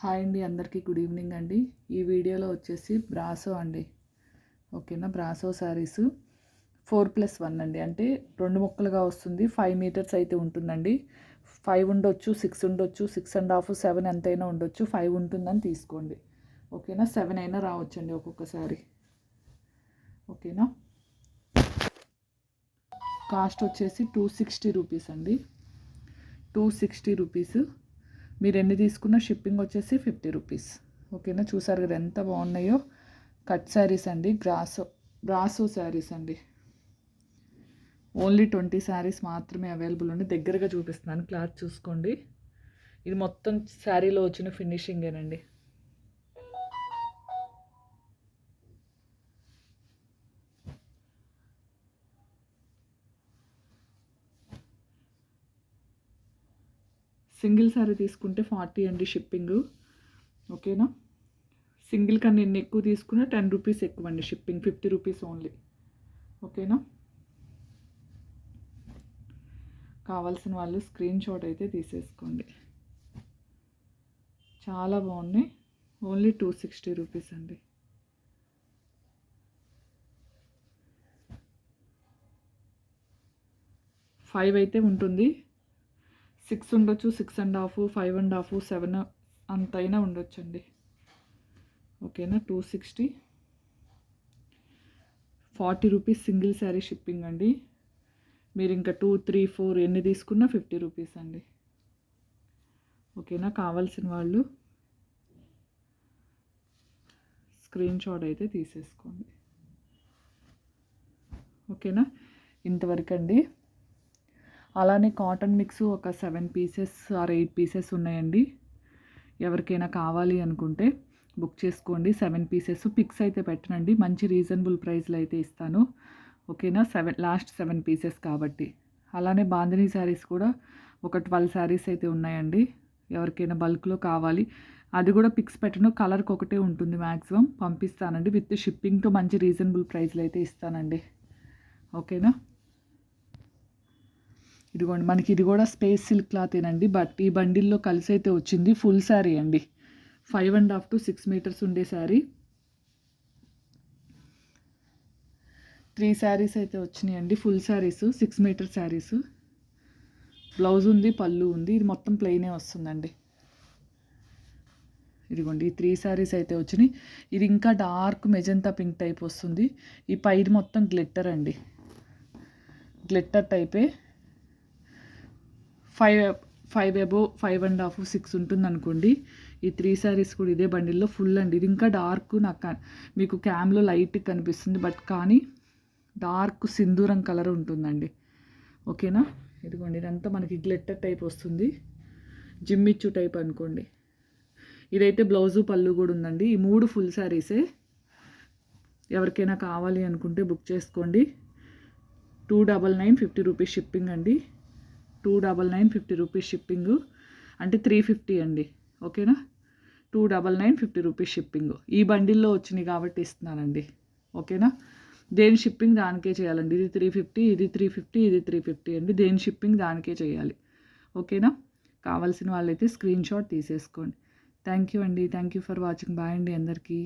Hi అండి, అందరికీ good evening అండి. ఈ వీడియోలో వచ్చేసి బ్రాసో అండి. ఓకేనా, బ్రాసో శారీస్ 4+1 అండి. అంటే 2 ముక్కలుగా వస్తుంది. 5 మీటర్స్ అయితే ఉంటుందండి. 5 ఉండొచ్చు, 6 ఉండొచ్చు, 6.5, 7 ఎంతైనా ఉండొచ్చు. 5 ఉంటుందని తీసుకోండి. ఓకేనా, 7 అయినా రావచ్చండి ఒక్కొక్కసారి. ఓకేనా, కాస్ట్ వచ్చేసి 260 రూపీస్ అండి. 260 రూపీస్. మీరు ఎన్ని తీసుకున్న షిప్పింగ్ వచ్చేసి 50 రూపీస్. ఓకేనా, చూసారు కదా ఎంత బాగున్నాయో. కట్ శారీస్ అండి, బ్రాసో శారీస్ అండి. ఓన్లీ 20 శారీస్ మాత్రమే అవైలబుల్ ఉంది. దగ్గరగా చూపిస్తున్నాను, క్లాత్ చూసుకోండి. ఇది మొత్తం శారీలో వచ్చిన ఫినిషింగేనండి. సింగిల్ శారీ తీసుకుంటే 40 అండి షిప్పింగ్. ఓకేనా, సింగిల్ కన్నా ఎన్ని ఎక్కువ తీసుకున్నా 10 రూపీస్ ఎక్కువ అండి షిప్పింగ్. 50 rupees only. ఓకేనా, కావాల్సిన వాళ్ళు స్క్రీన్ షాట్ అయితే తీసేసుకోండి. చాలా బాగున్నాయి. ఓన్లీ 260 రూపీస్ అండి. ఫైవ్ అయితే ఉంటుంది, 6 ఉండొచ్చు, 6.5, 5.5, 7 అంతైనా ఉండొచ్చండి. ఓకేనా, 260. 40 రూపీస్ సింగిల్ శారీ షిప్పింగ్ అండి. మీరు ఇంకా 2, 3, 4 ఎన్ని తీసుకున్నా 50 రూపీస్ అండి. ఓకేనా, కావాల్సిన వాళ్ళు స్క్రీన్ షాట్ అయితే తీసేసుకోండి. ఓకేనా, ఇంతవరకు అండి. అలానే కాటన్ మిక్స్ ఒక 7 పీసెస్ ఆర్ 8 పీసెస్ ఉన్నాయండి. ఎవరికైనా కావాలి అనుకుంటే బుక్ చేసుకోండి. 7 పీసెస్. పిక్స్ అయితే పెట్టనండి, మంచి రీజనబుల్ ప్రైస్లో అయితే ఇస్తాను. ఓకేనా, లాస్ట్ 7 పీసెస్ కాబట్టి. అలానే బాందినీ శారీస్ కూడా ఒక 12 శారీస్ అయితే ఉన్నాయండి. ఎవరికైనా బల్క్లో కావాలి, అది కూడా పిక్స్ పెట్టను, కలర్కి ఒకటే ఉంటుంది. మ్యాక్సిమం పంపిస్తానండి విత్ షిప్పింగ్తో. మంచి రీజనబుల్ ప్రైస్లో అయితే ఇస్తానండి. ఓకేనా, ఇదిగోండి, మనకి ఇది కూడా స్పేస్ సిల్క్ క్లాతేనండి. బట్ ఈ బండిల్లో కలిసి అయితే వచ్చింది. ఫుల్ శారీ అండి. 5.5 to 6 మీటర్స్ ఉండే శారీ. 3 శారీస్ అయితే వచ్చినాయండి. Full saris 6 metre saris. Blouse ఉంది, పళ్ళు ఉంది. ఇది మొత్తం ప్లెయినే వస్తుందండి. ఇదిగోండి, ఈ 3 శారీస్ అయితే వచ్చినాయి. ఇది ఇంకా డార్క్ మెజంతా పింక్ టైప్ వస్తుంది. ఈ పైది మొత్తం గ్లిట్టర్ అండి, గ్లిట్టర్ టైపే. 5 అబోవ్, 5.5, 6 ఉంటుంది అనుకోండి. ఈ 3 శారీస్ కూడా ఇదే బండిల్లో ఫుల్ అండి. ఇది ఇంకా డార్క్, నాకు మీకు క్యామ్లో లైట్ కనిపిస్తుంది, బట్ కానీ డార్క్ సింధూరం కలర్ ఉంటుందండి. ఓకేనా, ఇదిగోండి, ఇదంతా మనకి గ్లిట్టర్ టైప్ వస్తుంది. జిమ్మిచ్చు టైప్ అనుకోండి. ఇదైతే బ్లౌజు పళ్ళు కూడా ఉందండి. ఈ 3 ఫుల్ శారీసే. ఎవరికైనా కావాలి అనుకుంటే బుక్ చేసుకోండి. 299, 50 రూపీస్ షిప్పింగ్ అండి. 299, 50 రూపీస్ షిప్పింగ్ అంటే 350 అండి. ఓకేనా, 299, 50 రూపీస్ షిప్పింగ్. ఈ బండిల్లో వచ్చినాయి కాబట్టి ఇస్తున్నానండి. ఓకేనా, దేని షిప్పింగ్ దానికే చేయాలండి. ఇది 350, ఇది 350, ఇది 350 అండి. దేని షిప్పింగ్ దానికే చేయాలి. ఓకేనా, కావాల్సిన వాళ్ళైతే స్క్రీన్ షాట్ తీసేసుకోండి. థ్యాంక్ యూ అండి. Thank you for watching. Bye అండి అందరికీ.